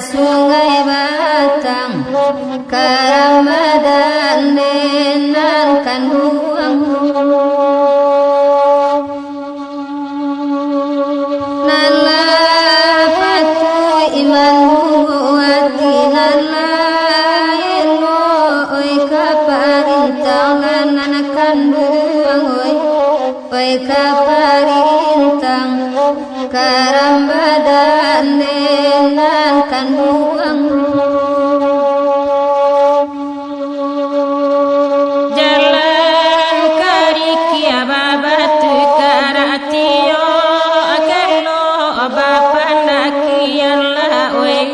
Sungai Batang ke Ramadan nenangkan buang nala patu iman buati nala eno oi kaparintang nenangkan buang oi kaparintang ke Ramadan nenangkan buang jalan kariki ababatu karatio akello bapanakian la woi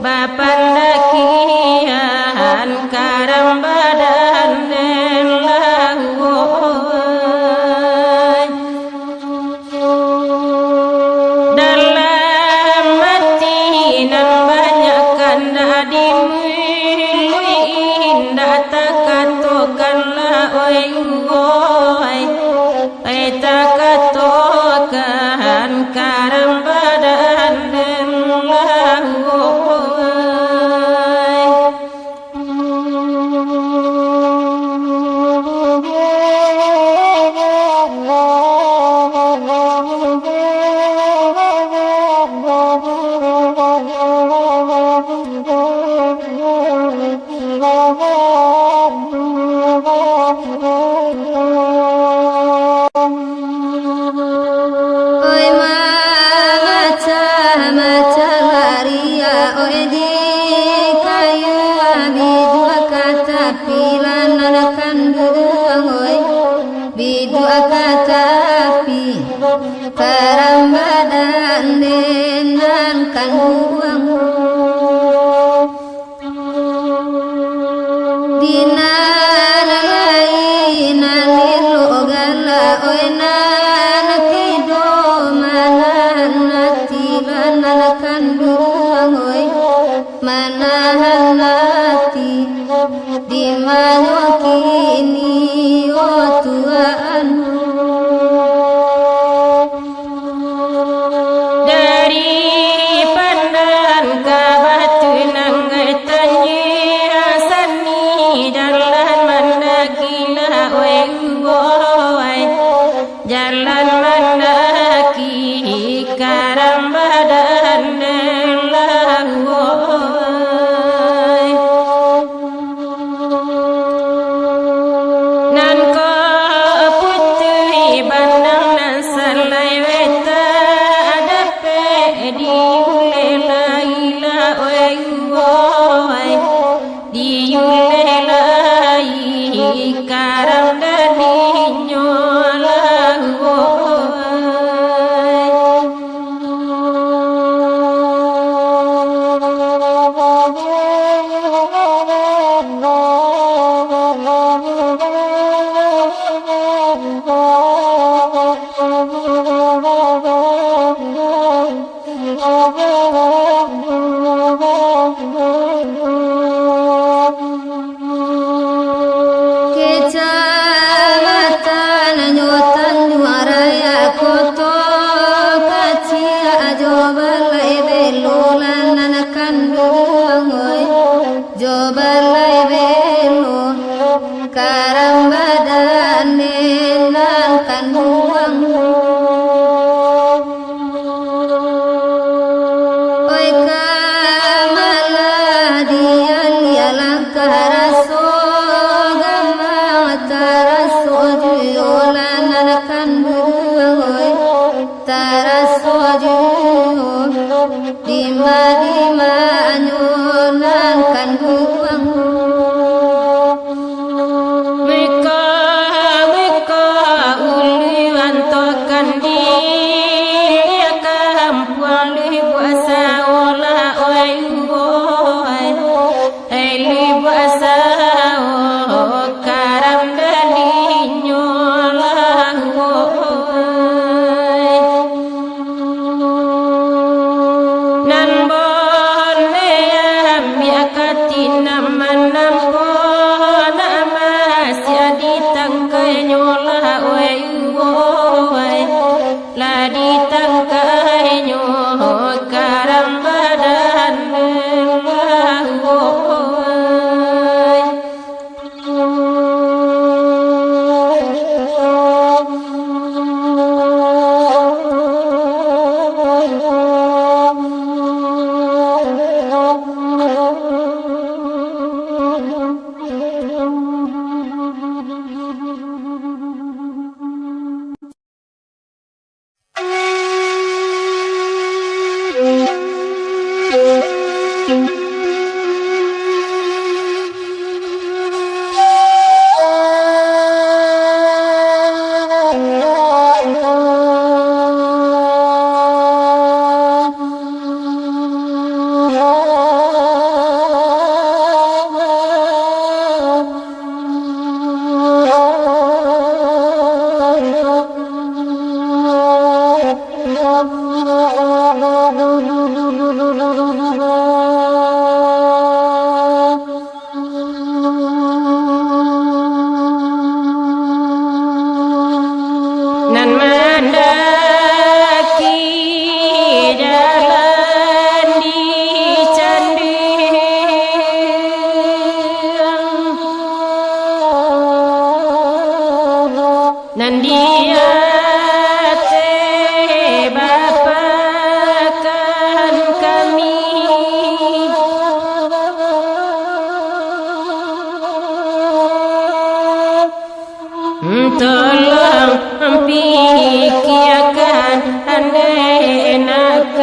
bapanakian karambadan nelahu Karambadan nenangkan buang dina lain nalilo gala oena nakido manahan nati lanalkan buang oi manahan nati di mana kini o Tuhan jalan mandaki karambadan nelahu nan ko putri bandang nan salai weta adape diulela di ulela karam dadi nyolahu nan mendaki jalan di candi nan dia te bapakan kami tolong pikirkan andai nak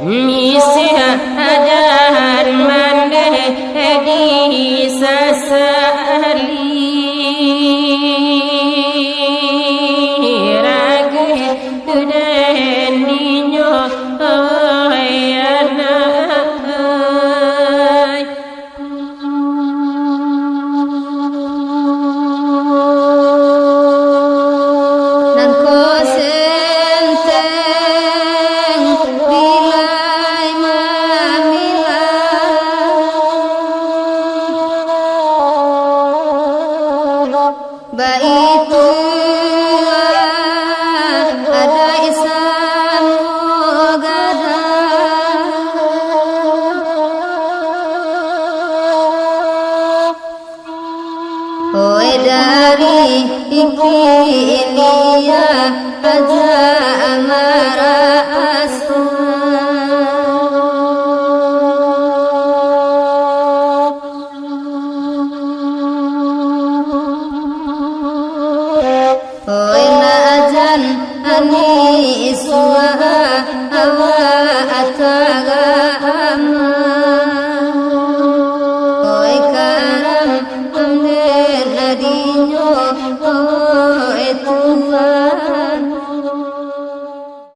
misi ajar mandeh di sasali Baitu ada isan gada oi dari ikilia aja amara asu Ani suha awa atagama Oi karam amne nadinyo